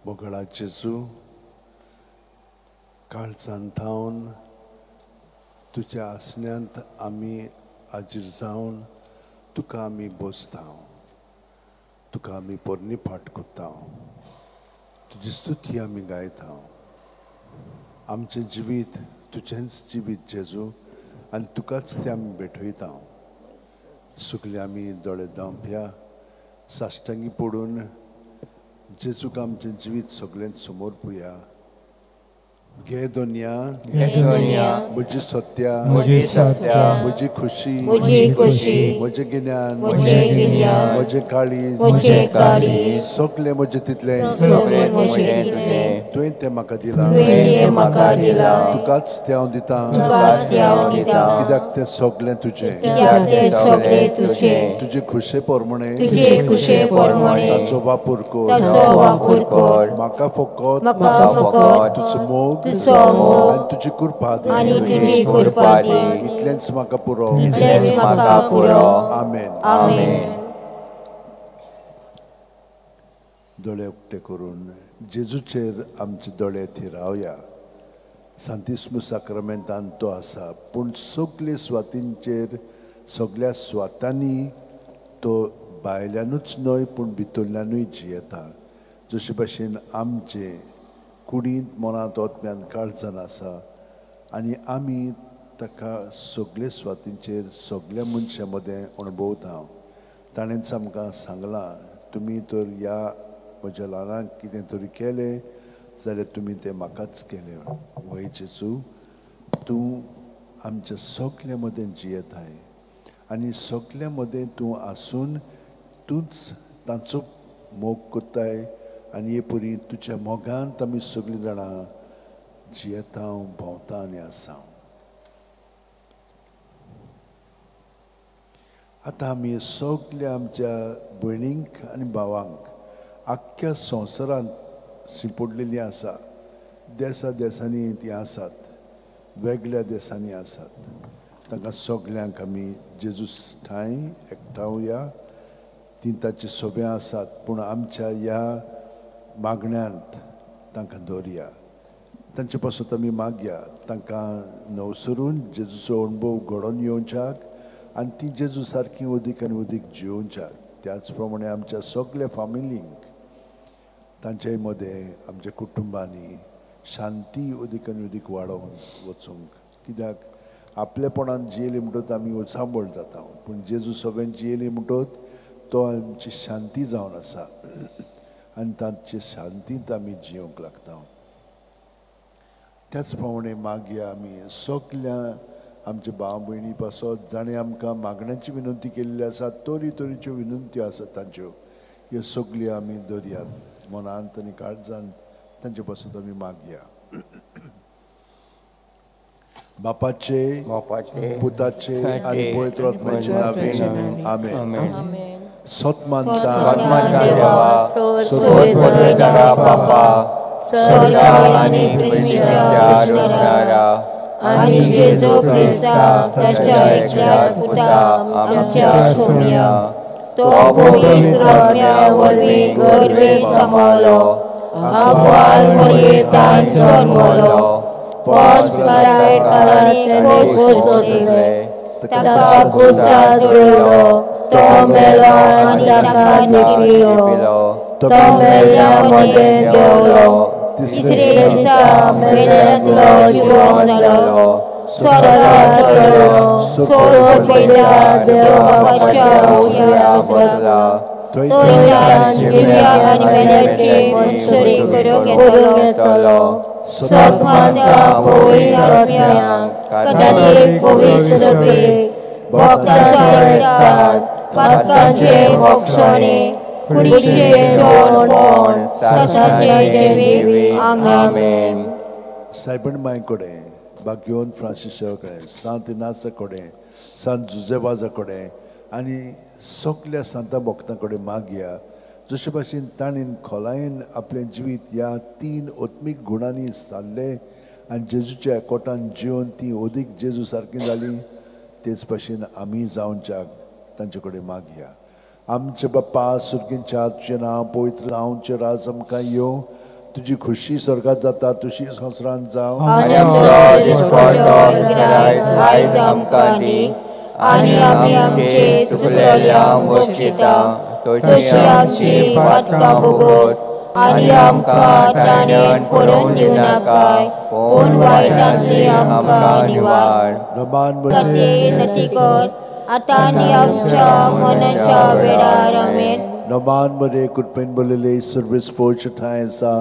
मोगळा जेजू, काळजांतावन तुझ्या आसण्यांत आमी हाजीर जावन तुका आमी बोसता, तुका आमी पोरणी पाठ कोत्ता, तुजी स्तुती आमी गायता. आमचें जिवीत तुजेंच जिवीत जेजू आनी तुकाच तें आमी भेटयता. सुकले आमी दोळे धांवप्या साश्टांगी पडून जेजूक आमचें जिवीत सगळें समोर पळोवया. घे दोनिया म्हजी सत्या, म्हजी खुशी, म्हजें गिन्यान, म्हजें काळीज, सगळें म्हजें तितलें तुवें तें म्हाका दिलां. तुकाच तें हांव दितां, कित्याक तें सगळें तुजें. तुजे खुशे पोरमणे ताचो वापर कर. म्हाका फकत तुजो मोग आनी तुजी कृपा दी. इतलेंच म्हाका पुरो. आमेन. दोळे उक्ते करून जेजूचेर आमचे दोळे थिरावया. सांतिस्म साक्रामेंतान तो आसा, पूण सगळे स्वातींचेर सगळ्या स्वातांनी तो भायल्यानूच न्हय पूण भितरल्यानूय जियेता. जशे भाशेन आमचे कुडींत मनांत ओतम्यान काळजान आसा आनी आमी ताका सगळे स्वातींचेर सगळ्या मनशां मदें अणभवता. ताणेंच आमकां सांगलां, तुमी तर ह्या म्हज्या ल्हानाक कितें तरी केलें जाल्यार तुमी तें म्हाकाच केलें. वय जेजू, तूं आमच्या सगळ्या मदें जियेताय आनी सगळ्या मदें तूं आसून तूंच तांचो मोग कोत्ताय आनी हे परी तुज्या मोगांत आमी सगळीं जाणां जियेता, भोंवता आनी आसा. आतां आमी सगळ्या आमच्या भयणींक आनी भावांक आख्ख्या संवसारांत शिंपडलेलीं आसा. देसांनी तीं आसात, वेगळ्या देसांनी आसात. तांकां सगळ्यांक आमी जेजू ठाय एकठांवया. तीं ताची सोबे आसात, पूण आमच्या ह्या मागण्यांत तांकां दवरया. तांचे पासून आमी मागया तांकां नवसरून जेजूचो अणभव घडोवन येवच्याक आनी ती जेजू सारकी अदीक आनी अदीक जिवोवच्याक. त्याच प्रमाणे आमच्या सगळ्या फामिलींक तांचे मदें आमच्या कुटुंबांनी शांती अदीक आनी अदीक वाडोवन वचूंक. कित्याक आपलेपणान जियेली म्हणटच आमी उचांबळ जाता, पूण जेजू सगळ्यांची जियेली म्हणटच तो आमची शांती जावन आसा आनी तांचे शांतींत आमी जियोंक लागता. त्याच प्रमाणे मागया आमी सगळ्या आमच्या भाव भयणी पासत जाणें आमकां मागण्यांची विनंती केल्ली आसा, तरेच्यो विनंत्यो आसात तांच्यो, ह्यो सगळ्यो आमी दवरयात मनांत आनी काळजांत. तांचे पासून आमी मागया. बापाचे, पुताचे आनी पवित्र आत्म्याचे नांवान आमेन. सतमानता आनी जेजू क्रिस्ता ताच्या एकल्याच पुता आमच्या सोम्या, तो पवित्र आत्म्या वरवीं गर्भेंत सांबाळलो, अग्वाल मरयेंतान जल्मलो, पोंस पिलातांनी कोसले, ताका क्रुसार जोडलो, तो मेलो आनी ताका न्हिदलो, तो मेल्या मदें देंवलो, तिसरे दिसा मेल्यांतलो जिवंत जालो, स्वर्गाक चडलो, सोर पयता देव बापाच्या उजव्याक बसला, थंय जिव्याक आनी मेल्यांची मनसुरी करूंक येतलो. सतमानता पवित्र आत्म्याक कदाचित पवित्र फेक भक्तांचो आयतार पातकांचे मोक्षणे कुडीचे तोंड सताचे देवी. आमेन. सायबण माय कडेन, बाग्योन फ्रांसिसा कडेन, सांत इनासा कडेन, सांत जुजेवाजा कडेन आनी सगळ्या सांता भक्तां कडेन मागया. जशे भाशेन ताणें खोलायेन आपलें जिवीत ह्या 3 आत्मीक गुणांनी सारलें आनी जेजूच्या एकवटान जिवन ती अदीक जेजू सारकी जाली, तेच भाशेन आमी जावच्याक तांचे कडेन मागया. आमचे बाप्पा सुर्गींच्या तुजें नांव पवित्र जावचें, राज आमकां येवं, तुझी खुशी स्वर्गात जाता तुशी संवसारांत जावं आनी आमचो दिसपट्टो गिरायस आयज आमकां दी आनी आमी आमचे चुकलेल्यांक बक्षिता तशी आमची पातकां भोगोस आनी आमकां ताणेन पडून दिवं नाकाय पूण वायटांतली आमकां निवार खातीर नती कर आतां आनी आमच्या मनाच्या वेळार आमेन नमान मरे कुटपेन बोलेले सर्विस पोच ठाय आसा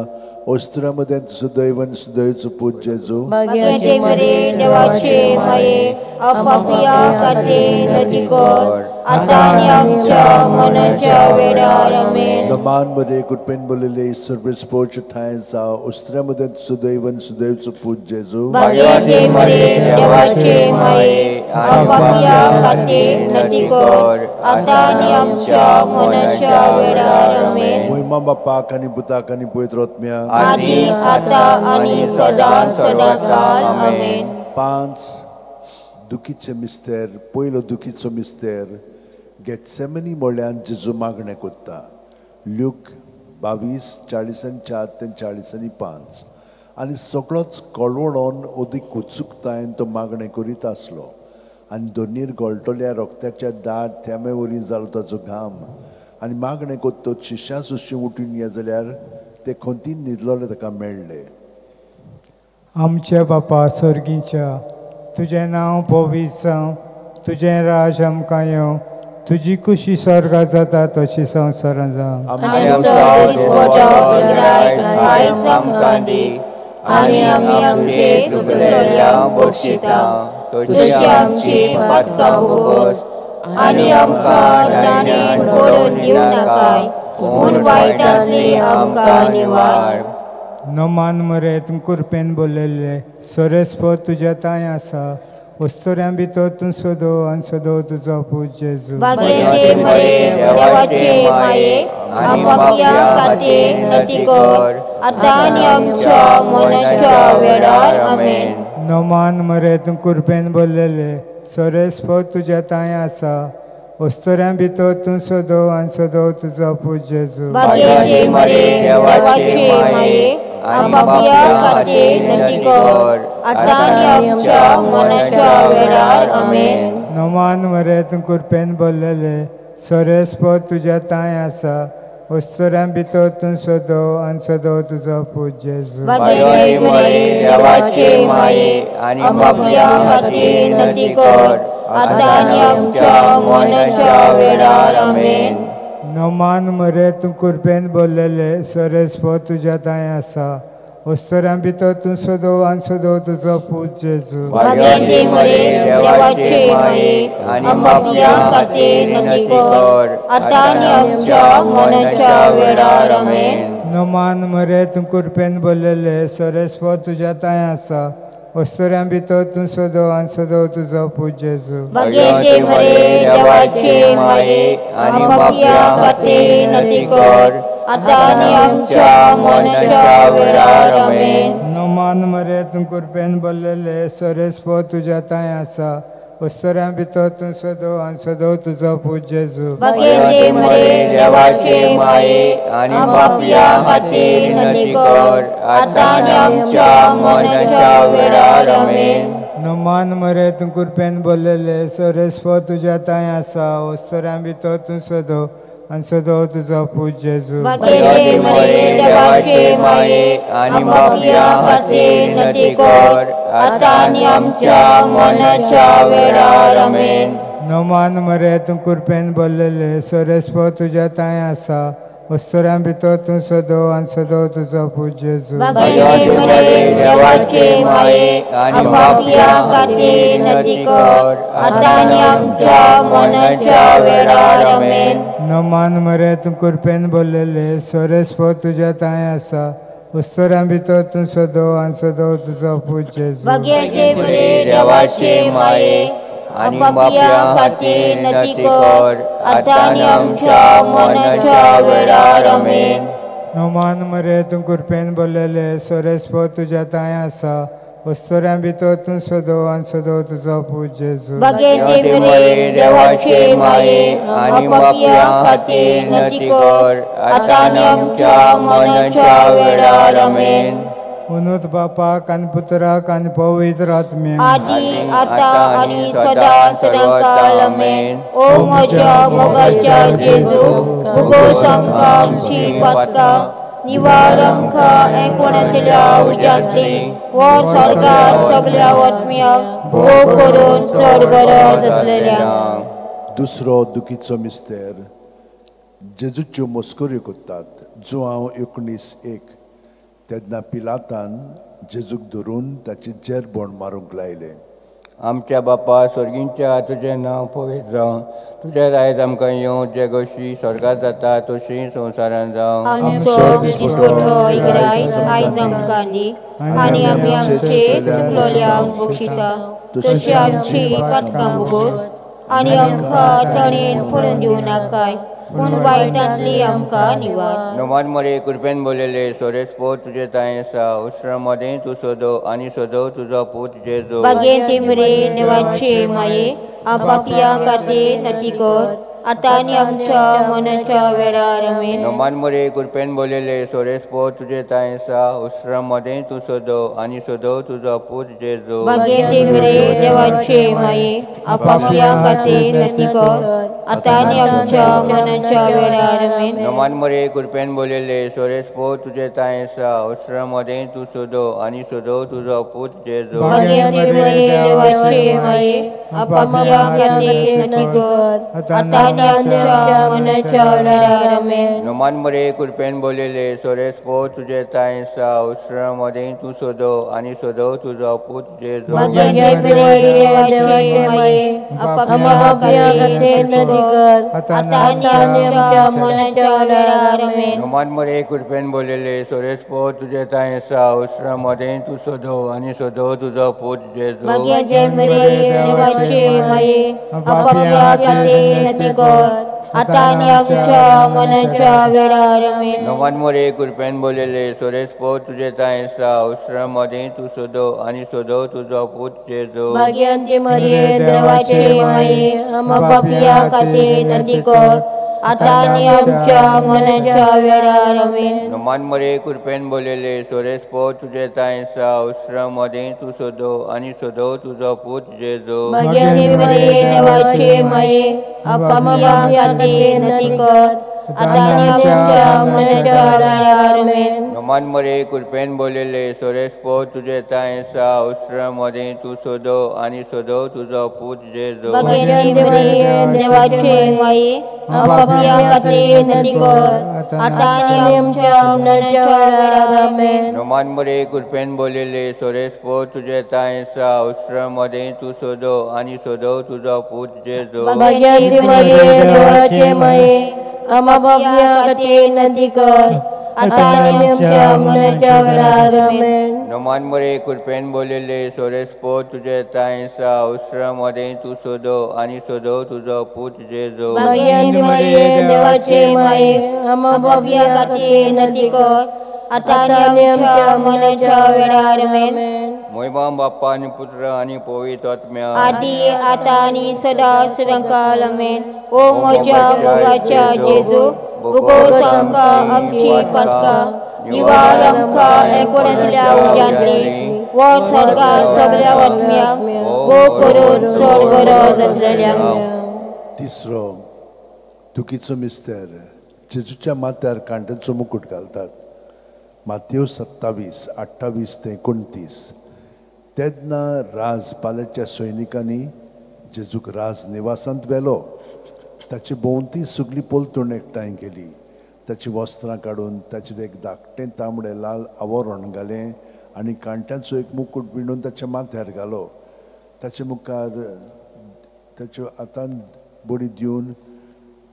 ओस्त्रामध्ये सुदैवन सुदैवचो पूज जेजू भाग्याचे मरे देवाचे माये आपापल्या खातीर नती कर आतां आनी आमच्या मनाच्या वेळार आमेन नमान मरे कुटपेन बोलेले सर्विस पोच ठाय आसा ओस्त्रामध्ये सुदैवन सुदैवचो पूज जेजू भाग्याचे मरे देवाचे माये आपापल्या खातीर नती कर आतां आनी आमच्या मनाच्या वेळार आमेन महिमा बापाक आनी पुताक आनी पवित्र आत्म्याक आदी आतां आनी सदां सदांकाळ आमेन 5 दुखीचे मिस्तेर पयलो दुखीचो मिस्तेर गेत्सेमनी मोळ्यान जेजू मागणें कोत्ता ल्यूक 22:40-4 ते 40:5 आनी सगळोच कळवळोन ओदीक उत्सुकतायेन तो मागणें करीत आसलो आनी दोनीर गळटोल्या रोगत्याच्या दाट थेंबे वरी जालो ताचो घाम आनी मागणें कोत्तो शिश्यां सुशी उठून ये जाल्यार ते खंतीन न्हिदलोले ताका मेळ्ळे आमच्या बापा सर्गीच्या तुजें नांव पवित्र जावं तुजें राज आमकां येवं तुजी खुशी स्वर्गात जाता तशी संवसारांत जावं आमचो दिसपट्टो गिरायस आयज आमकां दी आनी आमी आमचे चुकलेल्यांक बक्षिता तशी आमची पातकां भोगोस आनी आमकां ताणेन पडून दिवं नाकाय पूण वायटांतली आमकां निवार नमान मरे तुम कुरपेन बोललेले सोरेस्पो तुज्या तांय आसा वस्तुऱ्यां भितर तूं सोदो आनी सोदो तुजो पूज जेजू भाग्याचे मरे देवाचे माये आपापल्या खातीर नती कर आतां आनी आमच्या मनाच्या वेळार आमेन नमान मरे तुम कुरपेन बोललेले सोरेस्पो तुज्या तांय आसा वस्तुऱ्यां भितर तूं सोदो आनी सोदो तुजो पूज जेजू भाग्याचे मरे देवाचे माये आपापल्या खातीर नती कर आतां आनी आमच्या मनाच्या वेळार आमेन नमान मरे तुम कुरपेन बोललेले सोरेस्पो तुज्या तांय आसा वस्तुऱ्यां भितर तूं सोदो आनी सोदो तुजो पूज जेजू भाग्याचे मरे देवाचे माये आपापल्या खातीर नती कर आतां आनी आमच्या मनाच्या वेळार आमेन नमान मरे तूं कुरपेन बोललेले सोरेस्पो तुज्या तांय आसा वस्तुऱ्यां भितर तूं सोदो आनी सोदो तुजो पूज जेजू भाग्याचे मरे देवाचे माये आपापल्या खातीर नती कर आतां आनी आमच्या मनाच्या वेळार आमेन नमान मरे तूं कुरपेन बोललेले सोरेस्पो तुज्या तांय आसा वस्तुऱ्यां भितर तूं सोदो आनी सोदो तुजो पूज जेजू भाग्याचे मरे देवाचे माये आपापल्या खातीर नती कर आतां आनी आमच्या मनाच्या वेळार आमेन नमान मरे तूं कुरपेन बोललेले सोरेस्पो तुज्या तांय आसा वस्तुऱ्यां भितर तूं सोदो आनी सोदो तुजो पूज जेजू भाग्याचे मरे देवाचे माये आपापल्या खातीर नती कर आतां आनी आमच्या मनाच्या वेळार आमेन नमान मरे तूं कुरपेन बोललेले सोरेस्पो तुज्या तांय आसा वस्तुऱ्यां भितर तूं सोदो आनी सोदो तुजो पूज जेजू भाग्याचे मरे देवाचे माये आपापल्या खातीर नती कर आतां आनी आमच्या मनाच्या वेळार आमेन नमान मरे तूं कुरपेन बोललेले सोरेस्पो तुज्या तांय आसा वस्तुऱ्यां भितर तूं सोदो आनी सोदो तुजो पूज जेजू भाग्याचे मरे देवाचे माये आपापल्या खातीर नती कर आतां आनी आमच्या मनाच्या वेळार आमेन नमान मरे तूं कुरपेन बोललेले सोरेस्पो तुज्या तांय आसा वस्तुऱ्यां भितर तूं सोदो आनी सोदो तुजो पूज जेजू भाग्याचे मरे देवाचे माये आपापल्या खातीर नती कर आतां आनी आमच्या मनाच्या वेळार आमेन नमान मरे तूं कुरपेन बोललेले सोरेस्पो तुज्या तांय आसा वस्तोऱ्यां भितर तूं सदो आनी सदो तुजो पूत जेजू भगेते बरे देवाचे माये आणि पापिया खातीर नती कर आता आनी आमच्या मरणाच्या वेळार आमेन. उन्नत बापाक आनी पुत्राक आनी पवित्र आत्म्याक आदी आता आणि सदा सदांकाल आमेन. ओ म्हज्या मोगाच्या जेजू भुगोस आमकां आमची पातकां निवार आमकां एकवणांतल्या उज्यांतली व सरकार सगळ्या आत्म्याक भोग करून चड गरज आसलेल्या. दुसरो दुखीचो मिस्तेर जेजूच्यो मस्कऱ्यो करतात जो हांव 19:1 तेन्ना पिलातान जेजूक धरून ताची जेरबोण मारूंक लायले. आमच्या बापा स्वर्गींच्या तुजें नांव पवित्र जावं, तुजें रायज आमकां येवं, जे गोश्टी स्वर्गांत जाता तशी संवसारांत जावं. आमचो दिसपट्टो इग्रायज आयज आमकां दी आनी आमी आमचे चुकलोल्यांक बक्षिता तशी आमची पातकां भोगोस आनी आमकां तणेन पडून दिवं नाकाय पूण वायटांतली आमकां निवार. नोमान मरे कृपेन बोलेले सोरेस पोत तुजे ताय आसा उश्र मदें तूं सोदो आनी सोदो तुजो पूत जेजू. बागे तिमरे देवाचे माये पापिया खातीर नती कर आता आनी आमच्या मरणाच्या वेळार आमेन. नोमान मरे कृपेन बोलेले सोरेस पोत तुजे ताय आसा उश्र मदें तूं सोदो आनी सोदो तुजो पूत जेजू. बागे तिमरे देवाचे माये पापिया खातीर नती कर आता आनी आमच्या मरणाच्या वेळार आमेन. नोमान मरे कृपेन बोलेले सोरेस पोत तुजे ताय आसा उश्र मदें तू सोदो आनी सोदो तुजो पूत जेजू. बागे तिमरे देवाचे माये पापिया खातीर नती कर आता आनी आमच्या मरणाच्या वेळार आमेन. नोमान मरे कृपेन बोलेले सोरेस पोत तुजे ताय आसा उश्र मदें तू सोदो आनी सोदो तुजो पूत जेजू. बागे तिमरे देवाचे माये पापिया खातीर नती कर आता आनी आमच्या मरणाच्या वेळार आमेन. नोमान मरे कृपेन बोलेले सोरेस पोत तुजे ताय आसा उश्र मदें तू सोदो आनी सोदो तुजो पूत जेजू. बागे तिमरे देवाचे माये पापिया खातीर नती कर आता आनी आमच्या मरणाच्या वेळार आमेन. नोमान मरे कृपेन बोलेले सोरेस पोत तुजे ताय आसा उश्र मदें तू सोदो आनी सोदो तुजो पूत जेजू. बागे तिमरे देवाचे माये पापिया खातीर नती कर आता आनी आमच्या मरणाच्या वेळार आमेन. नोमान मरे कृपेन बोलेले सोरेस पोत तुजे ताय आसा उश्र मदें तू सोदो आनी सोदो तुजो पूत जेजू. बागे तिमरे देवाचे माये पापिया खातीर नती कर आता आनी आमच्या मरणाच्या वेळार आमेन. नोमान मरे कृपेन बोलेले सोरेस पोत तुजे ताय आसा उश्र मदें तू सोदो आनी सोदो तुजो पूत जेजू. बागे तिमरे देवाचे माये पापिया खातीर नती कर आता आनी आमच्या मरणाच्या वेळार आमेन. नोमान मरे कृपेन बोलेले सोरेस पोत तुजे ताय आसा उश्र मदें तू सोदो आनी सोदो तुजो पूत जेजू. बागे तिमरे देवाचे माये पापिया खातीर नती कर आता आनी आमच्या मरणाच्या वेळार आमेन. नोमान मरे कृपेन बोलेले सोरेस पोत तुजे ताय आसा उश्र मदें तू सोदो आनी सोदो तुजो पूत जेजू. बागे तिमरे देवाचे माये पापिया खातीर नती कर आता आनी आमच्या मरणाच्या वेळार आमेन. मोयबा बाप्पा आनी पुत्र आनी पवित्र आत्म्या आदी आता आनी सदा सदांकाल आमेन. ओ म्हज्या मोगाच्या जेजू भुगोस आमकां आमची पातकां निवार आमकां एकवणांतल्या उज्यांतली व सरकार सगळ्या आत्म्याक भोग करून चड गरज आसलेल्यांक. तिसरो दुखीचो मिस्तेर जेजूच्या माथ्यार कांटेचो मुकुट घालतात. माथ्येव 27:28-29 तेन्ना राजपाल्याच्या सैनिकांनी जेजूक राज निवासांत व्हेलो. ताची भोंवती सगळी पोलतून एकठांय केली. ताची वस्त्रां काडून ताचेर एक धाकटें तांबडें लाल आवरण घालें आनी कांट्याचो एक मुकुट विणून ताच्या माथ्यार घालो. ताचे मुखार ताच्या हातान बडी दिवन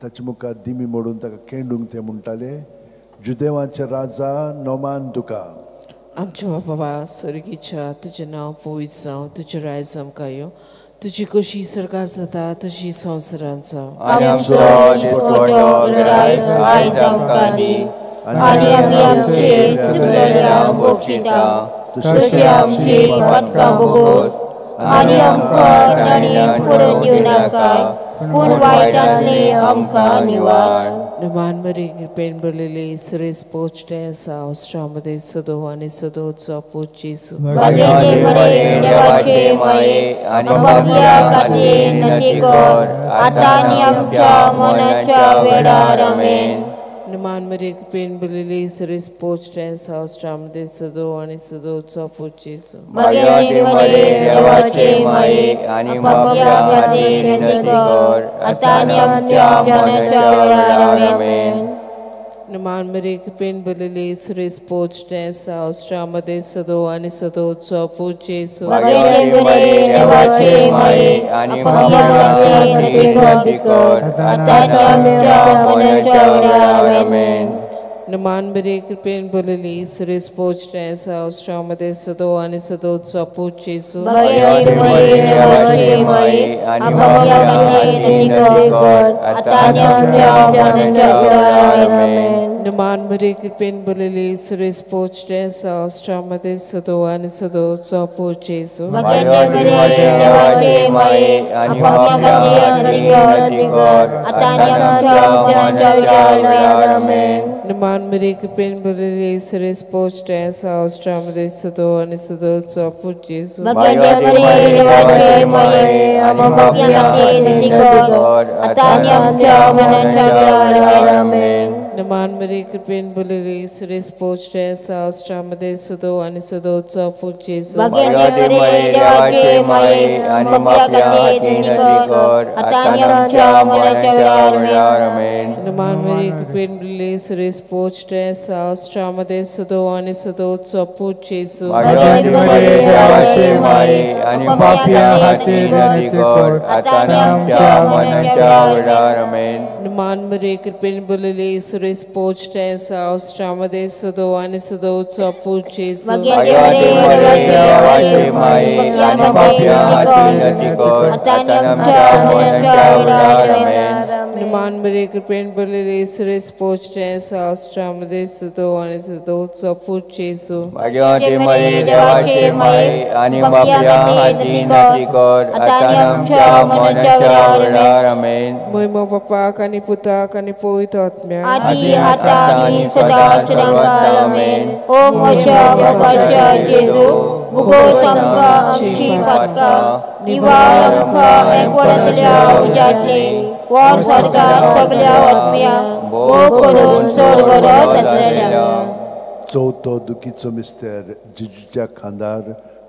ताचे मुखार दिमी मोडून ताका केंडूंक ते म्हणटाले, जुदेवाचे राजा नोमान तुका. आमच्या बाबा सर्गीच्या तुजें नांव पवित्र जावं, तुजें रायज आमकां येवं, तुजी कशी सरकार जाता तशी संवसारांत जावं. आमचो दिसपट्टो इग्रायज आयज आमकां दी आनी आमी आमचे चुकलोल्यांक बक्षिता तशी आमची पदकां बोगोस आनी आमकां नडीन पडून दिवं नाका पूण वायटांतली आमकां निवार. Numan Maria Kirpen Balili Seres Pochte Saus Tramade Sado and Sado Sapo Jesu. Bagete Maria Devache Mai Anubhavya Kati Natikor Atani Amcha Monacha Vedar Amen. Numan Maria Kirpen Balili Seres Pochte Saus Tramade Sado and Sado Sapo Jesu. Bagete Maria Devache Mai Anubhavya Kati Natikor Atani Amcha Monacha Vedar Amen. Numan Maria Kirpen Balili Seres Pochte Saus Tramade Sado and Sado Sapo Jesu. Bagete Maria Devache Mai Anubhavya Kati Natikor Atani Amcha Monacha Vedar Amen. Numan Maria Kirpen Balili Seres Pochte Saus Tramade Sado and Sado Sapo Jesu. Bagete Maria Devache Mai Anubhavya Kati Natikor Atani Amcha Monacha Vedar Amen. Numan Maria Kirpen Balili Seres Pochte Saus Tramade Sado and Sado Sapo Jesu. Bagete Maria Devache Mai Anubhavya Kati Natikor Atani Amcha Monacha Vedar Amen. Numan Maria Kirpen Balili Seres Pochte Saus Tramade Sado and Sado Sapo Jesu. Bagete Maria Devache Mai Anubhavya Kati Natikor Atani Amcha Monacha Vedar Amen. Numan Maria Kirpen Balili Seres Pochte Saus Tramade Sado and Sado Sapo Jesu. Bagete Maria Devache Mai Anubhavya Kati Natikor Atani Amcha Monacha Vedar Amen. Numan Maria Kirpen Balili Seres Pochte Saus Tramade Sado and Sado Sapo Jesu. Bagete Maria Devache Mai Anubhavya Kati Natikor Atani Amcha Monacha Vedar Amen. Numan Maria Kirpen Balili Seres Pochte Saus Tramade Sado and Sado Sapo Jesu. Bagete Maria Devache Mai Anubhavya Kati Natikor Atani Amcha Monacha Vedar Amen. Numan Maria Kirpen Balili Seres Pochte Saus Tramade Sado and Sado Sapo Jesu. Bagete Maria Devache Mai Anubhavya Kati Natikor Atani Amcha Monacha Vedar Amen. Mohima Bapa Kani Puta Kani Pavitratma Adi Atani Sada Sadangkal Amen. Om Ocha Mogacha Jesu Buko Sangka Amchi Patka Niwaramka Ekwaratल्या उजाडले वर सरकार सगळ्या आत्म्या भोग करून स्वर्गात असलेल्या. चवथो दुखीचो मिस्तेर जेजूच्या खांदार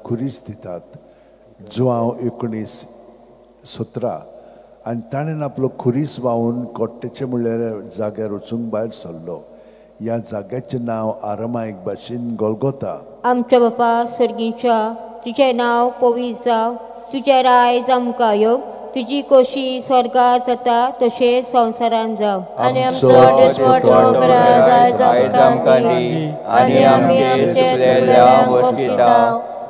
खुरीस दितात. जुआंव 19:17 आनी ताणें आपलो खुरीस व्हांवून कोट्टेचे म्हणल्यार जाग्यार वचूंक भायर सरलो. ह्या जाग्याचें नांव आरामायक भाशेन गोलगोथा. आमच्या बापा सर्गीच्या तुजें नांव पवित्र जावं, तुजें रायज आमकां येवं, तुजी खोशी स्वर्गात जाता तशें संवसारांत जावं. आनी आमचो दिसवटो वखद आयज आमकां दी आनी आमचे चुकलेल्या वस्तींता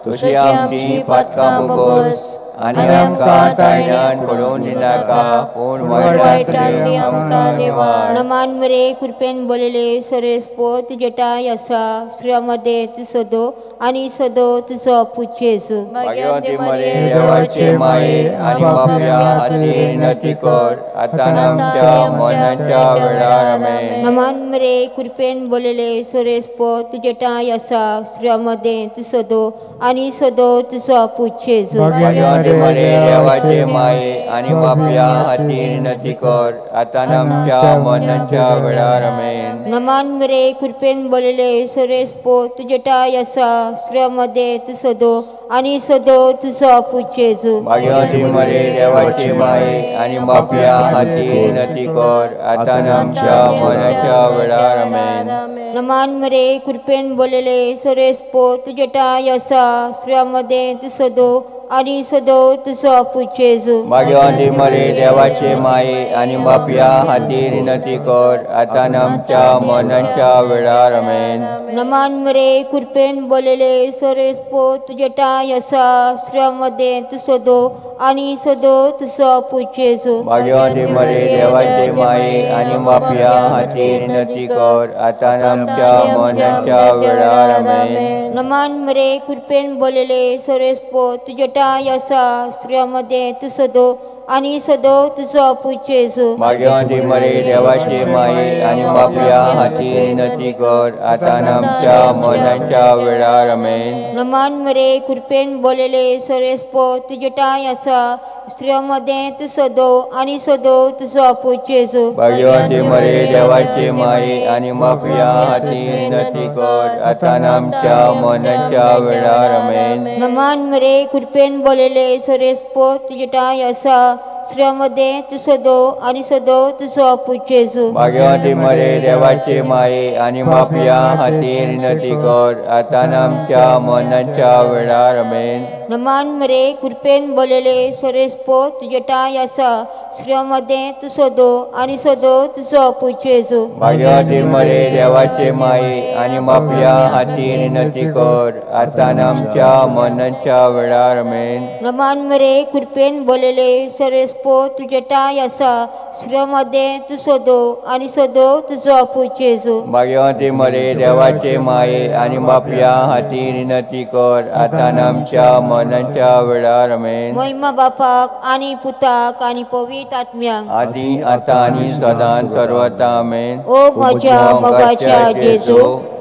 तशी आमची पातकां बोगोस आनी आमकां तायण्यान पडोवन दिनाका पूण वायटांतली आमकां निवार. नमान मरे कृपेन बोलले सरेस्पो तुजे टाय आसा श्रमदे तू सदो आनी सदो तुजो पुत येसू. भाग्यवती मरे देवाचे माये आनी बापया खातीर नती कर आतां आमच्या मरणाच्या वेळार आमेन. नमान मरे कृपेन बोलले सरेस्पो तुजे टाय आसा श्रमदे तू सदो आनी सदो तुजो पुत येसू. भाग्यवती मरे देवाचे माये आनी बापया खातीर नती कर आतां आमच्या मरणाच्या वेळार आमेन. नमान मरे कृपेन बोलले सरेस्पो तुजे टाय आसा श्रमदे तू सदो आनी सदो तुजो पुत येसू. भाग्यवती मरे देवाचे माये आनी बापया खातीर नती कर आतां आमच्या मरणाच्या वेळार आमेन. नमान मरे कृपेन बोलले सरेस्पो तुजे टाय आसा श्रमदे तू सदो आणि सदो तुझो पूज जेजू भाग्यवंती मरे देवाचे माये आणि बापया हाती विनंती कर आता आमच्या मरणाच्या वेळार आमेन. नमान मरे कृपेन बोलेले सोरेस्पो तुझे टाय असा श्रमध्ये तू सदो आणि सदो तुझो पूज जेजू भाग्यवंती मरे देवाचे माये आणि बापया हाती विनंती कर आता आमच्या मरणाच्या वेळार आमेन. नमान मरे कृपेन बोलेले सोरेस्पो तुझे टाय असा श्रमध्ये तू सदो आणि सदो तुझो पूज जेजू भाग्यवंती मरे देवाचे माये आणि बापया हाती विनंती कर आता आमच्या मरणाच्या वेळार आमेन. नमान मरे कृपेन बोलेले सोरेस्पो तुझे टाय असा स्त्रियामध्ये तू सदो आणि सदो तुझो पूज जेजू भाग्यवंती मरे देवाचे माये आणि बापया हाती विनंती कर आता आमच्या मरणाच्या वेळार आमेन. नमान मरे कृपेन बोलेले सोरेस्पो तुझे टाय असा स्त्रियामध्ये तू सदो आणि सदो तुझो पूज जेजू भाग्यवंती मरे देवाचे माये आणि बापया हाती विनंती कर आता आमच्या मरणाच्या वेळार आमेन. नमान मरे कृपेन बोलेले सोरेस्पो तुझे टाय असा स्त्रियामध्ये तू सदो आणि सदो तुझो पूज जेजू भाग्यवंती मरे देवाचे माये आणि बापया हाती विनंती कर आता आमच्या मरणाच्या वेळार आमेन. नमान मरे कृपेन बोलेले सोरेस्पो तुझे टाय असा स्त्रियामध्ये तू सदो आणि सदो तुझो पूज जेजू भाग्यवंती मरे देवाचे माये आणि बापया हाती विनंती कर आता आमच्या मरणाच्या वेळार आमेन. महिमा बापाक आणि पुताक आणि पवित्र आत्म्याक आदी आता आणि सदां सर्वता आमेन. ओ म्हज्या मोगाच्या जेजू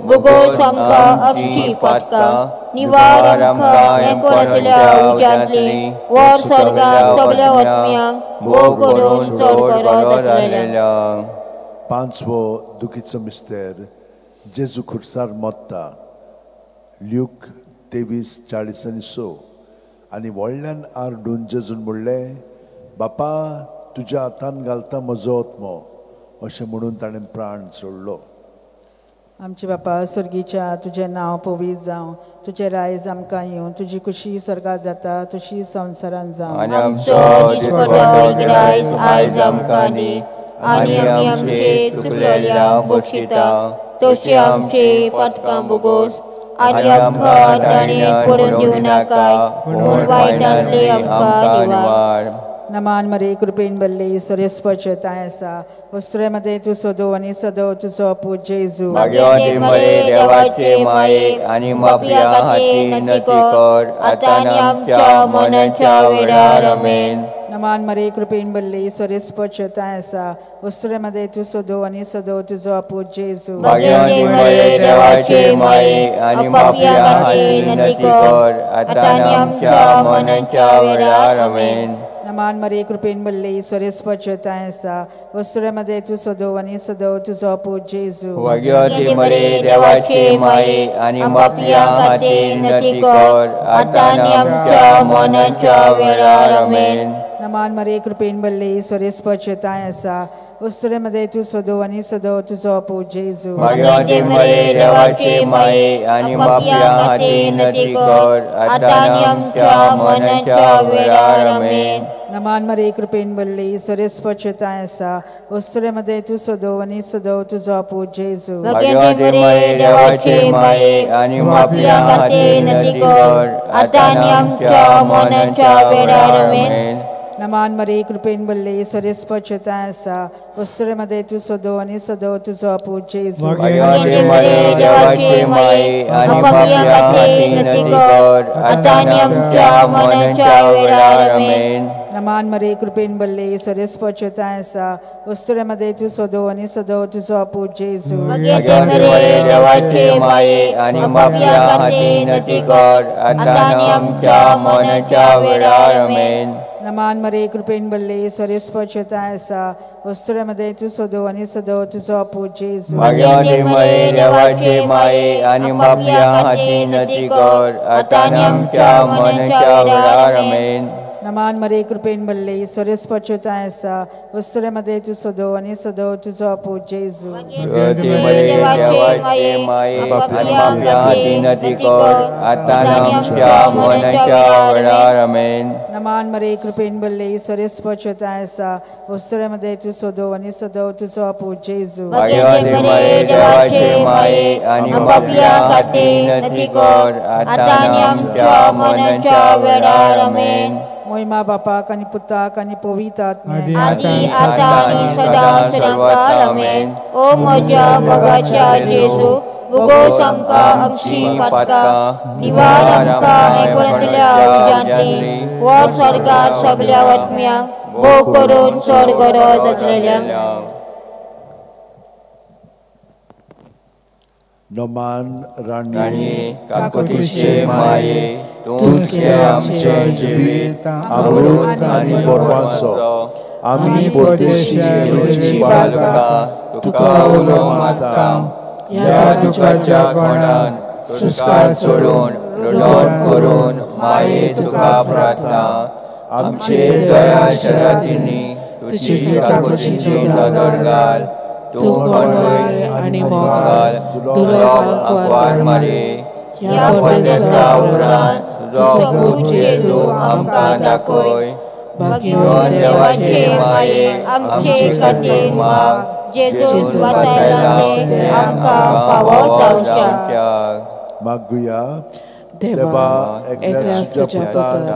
भुगोस आमकां अक्षी पातका निवार आमकां एकवरांतल्या उज्यांतली वर स्वर्गांत सगळ्या आत्म्यांक भोग करून चड करत आसलेल्या. पांचवो दुखीचो मिस्तेर जेजू खुर्सार मोत्ता ल्यूक 23:40 आनी व्हडल्यान आरडून जेजून म्हणलें बापा तुज्या हातान घालता म्हजो आत्मो अशें म्हणून ताणें प्राण सोडलो. आमचे बापा स्वर्गीच्या तुझें नांव पवित्र जावं तुझें रायज आमकां येवं तुजी खुशी स्वर्गात जाता तशी संवसारांत जावं. आनी आमचो आमचो दिसपटो गिरायस आयज आमकां दी आनी आमी आमचे चुकलेल्यांक बक्षिता तशी आमची पातकां भोगोस आनी आमकां ताणें पडून दिवं नाकाय पूण वायटांतले आमकां निवार. नमान मरे कृपेन बल्ले सोरेस्पचताय आसा वस्त्रेमध्ये तू सदो आणि सदो तुझो पूज जेजू भाग्यवंती मरे देवाचे माये आणि बापया हाती विनंती कर आता आमच्या मरणाच्या वेळार आमेन. नमान मरे कृपेन बल्ले सोरेस्पचताय आसा वस्त्रेमध्ये तू सदो आणि सदो तुझो पूज जेजू भाग्यवंती मरे देवाचे माये आणि बापया हाती विनंती कर आता आमच्या मरणाच्या वेळार आमेन. नमान मरे कृपेन बल्ले सोरेस्पचताय आसा वस्त्रेमध्ये तू सदो आणि सदो तुझो पूज जेजू भाग्यवंती मरे देवाचे माये आणि बापया हाती विनंती कर आता आमच्या मरणाच्या वेळार आमेन. नमान मरे कृपेन बल्ले सोरेस्पचताय आसा वस्त्रेमध्ये तू सदो आणि सदो तुझो पूज जेजू भाग्यवंती मरे देवाचे माये आणि बापया हाती विनंती कर आता आमच्या मरणाच्या वेळार आमेन. नमान मरे कृपेन बल्ले सोरेस्पचताय आसा वस्त्रेमध्ये तू सदो आणि सदो तुझो पूज जेजू भाग्यवंती मरे देवाचे माये आणि बापया हाती विनंती कर आता आमच्या मरणाच्या वेळार आमेन. नमान मरे कृपेन बल्ले सोरेस्पचताय आसा वस्त्रेमध्ये तू सदो आणि सदो तुझो पूज जेजू भाग्यवंती मरे देवाचे माये आणि बापया हाती विनंती कर आता आमच्या मरणाच्या वेळार आमेन. नमान मरे कृपेन बल्ले सोरेस्पचताय आसा वस्त्रेमध्ये तू सदो आणि सदो तुझो पूज जेजू भाग्यवंती मरे देवाचे माये आणि बापया हाती विनंती कर आता आमच्या मरणाच्या वेळार आमेन. नमान मरे कृपेन बल्ले सोरेस्पचताय आसा वस्त्रेमध्ये तू सदो आणि सदो तुझो पूज जेजू भाग्यवंती मरे देवाचे माये आणि बापया हाती विनंती कर आता आमच्या मरणाच्या वेळार आमेन. नमान मरे कृपेन भरले ईश्वरेस पचोता ऐसा वस्तुरेमध्ये तू सदो आणि सदो तुझो आपूत जेजू देवाचे माये पापिया विनंती कर आता आमच्या मरणाच्या वेळार आमेन. नमान मरे कृपेन भरले ईश्वरेस पचोता ऐसा वस्तुरेमध्ये तू सदो आणि सदो तुझो आपूत जेजू देवाचे माये आणि पापिया विनंती कर आता आमच्या मरणाच्या वेळार आमेन. महिमा बापाक आणि पुताक आणि पवित्रात्म्याक आदी आता आणि सदा सदांकाल आमेन. ओ म्हज्या मोगाच्या जेजू उगोस आमकां आमची पातका निवार आमकां एकवटांतल्या उज्यांतली वर स्वर्गांत सगल्या आत्म्यांक भोव करून चड गरज आसलेल्यांक नमान राणी राणी काकुतीचे माये तुमचे आमचे जिवीत अमृत आणि बोरवांचो आमी पोरतेशी रुची बाळगा तुका उलो मागता या दुखाच्या कोणान संस्कार सोडून रडण करून माये तुका प्रार्थना आमचे दया शरातींनी तुझी काकुतीची नदर घाल तू कोणवय आणि मोगाल तुलो आंकवार मारे ह्या परदेसा उपरांत तुझो पूत जेजू आमकां दाखय. भाग्यवान देवाचे माये आमचे खातीर माग जेजू वासायला ते आमकां फावो जावच्या. मागुया देवा एकल्यास तुझ्या पुतान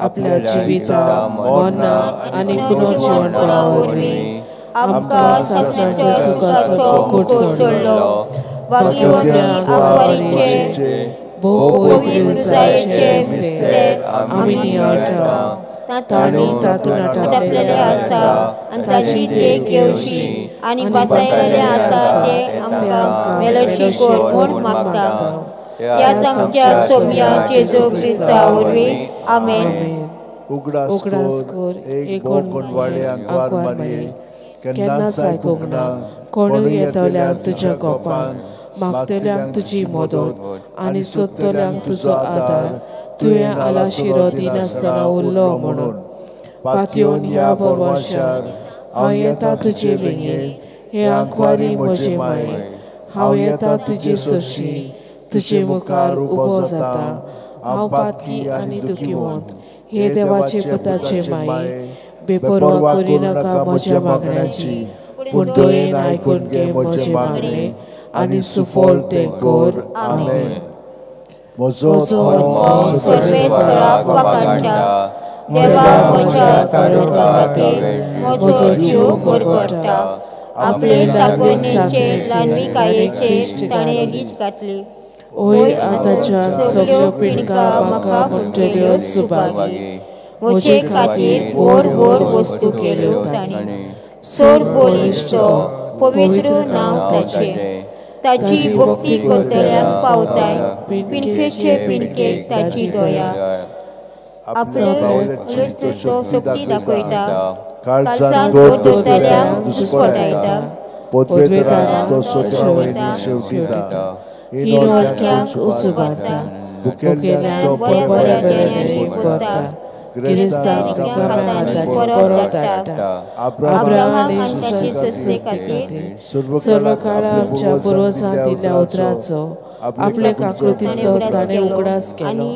आपल्या जिविता मरणा आणि पुनर्जीवणपणा वरवीं आमकां सासणाच्या सुखाचो कोट सोडलो. भाग्यवंती आंकवारीचे भोव पवित्र जायचे मिस्तेर आमी नियाळटा. ताणी तातूंत आटापलेले आसा आनी ताची देख घेवची आनी बसयलेले आसा ते आमकां मेलोची कोर म्हूण मागता. त्याच आमच्या सोम्या जेजू क्रिस्ता वरवीं आमेन. उगडास कोर एक कोण वाडे आंकवार मारये केन्नाच आयकूंक ना कोणूय येतल्यांक तुज्या कोपान मागतल्यांक तुजी मदत आनी सोदतल्यांक तुजो आदार तुवें आला शिरो दिनासतना उरलो म्हणून. पातयेवन ह्या वर्सार हांव येता तुजे वेंगेर हे आंकवारी म्हजे माये हांव येता तुजे सोशी तुजे मुखार उबो जाता. हांव पातकी आनी दुखीवंत हे देवाचे पुताचे माये बेपरवा करी नाका म्हज्या मागण्याची पूण दयेन आयकून घे म्हजे मागणे आनी सुफोल तें कर. आमेन. म्हजो हो सर्वेश्वराक वाकाणटा देवा म्हज्या तारुण्या खातीर म्हजो जीव भरभरता. आपले चाकणेचे लानविकायेचेर ताणें लीज घातली. ओय आतांच्या सगळ्यो पिणकां म्हाका म्हणटल्यो सुभागी. म्हजे खातीर व्हड व्हड वस्तू केल्यो ताणें. सोड बलिश्ट पवित्र नांव ताचें. ताची भक्ती करतल्यांक पावताय पिणकेचे पिणकेक ताची दया. आपले तो शक्ती दाखयता काळजान जोड धरतल्यांक घुसपटायता. पोतवेदाराक तो सोदरा वयनी शेवटिता. हीन ओळख्यांक उजवाडटा भुकेल्यांक तो बरे बरे वेळांनी भरता. गिरेस्तांक गव्या हातांनी परत धाडटा. अब्राहामाने सस्ते खातीर सर्व काळ आमच्या पुर्वजांक दिल्ल्या उतराचो आपले काकृतीचो ताणें उगडास केलो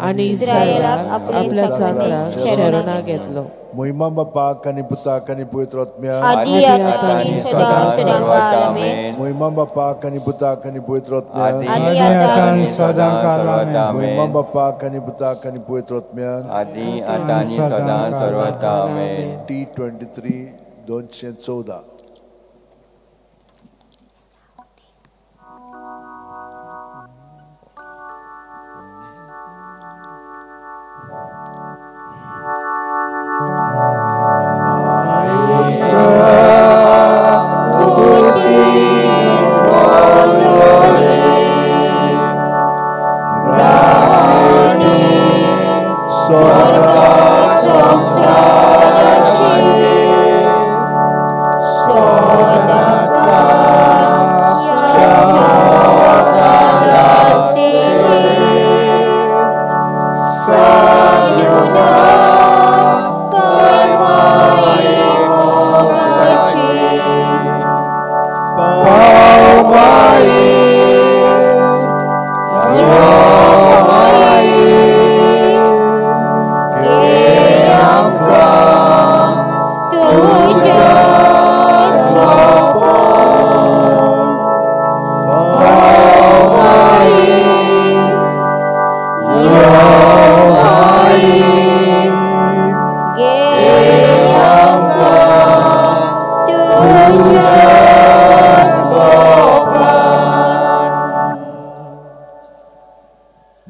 आनी इस्रायलाक आपल्या चाकराक शरणा घेतलो. महिमा बापाक आनी पुताक आनी पवित्र आत्म्याक आदी आतां आनी सदां सदांकाल आमेन. महिमा बापाक आनी पुताक आनी पवित्र आत्म्याक आदी आतां आनी सदांकाल आमेन. महिमा बापाक आनी पुताक आनी पवित्र आत्म्याक आदी आतां आनी सदां सर्वदा आमेन. T23 214. So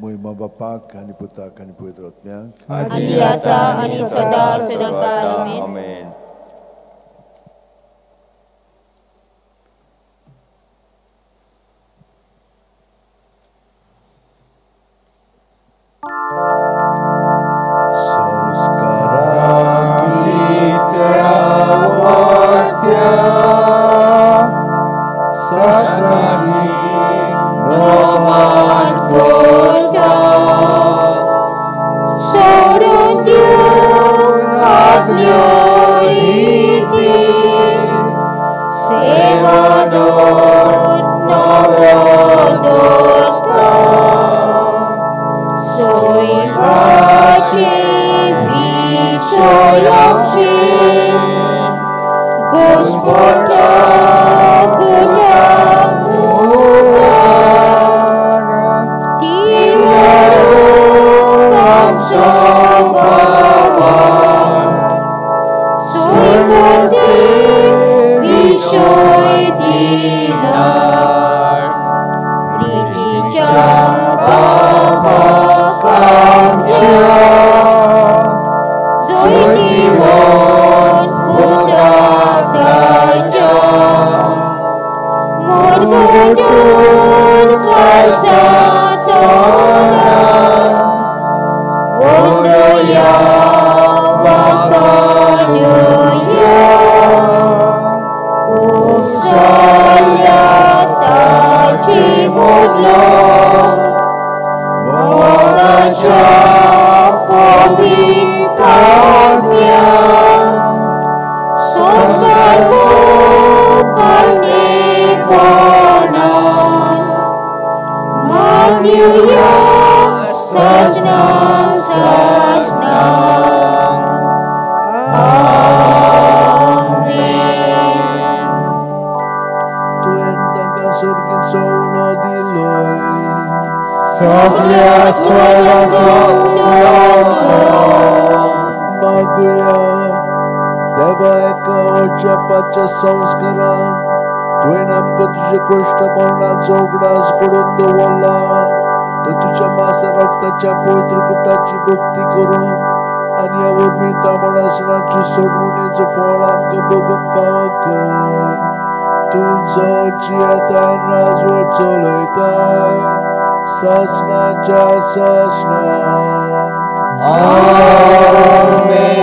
महिमा बापाक आनी पुताक आनी पवित्र आत्म्याक आदी आता आनी सदा सदांकाळ आमेन. Amen.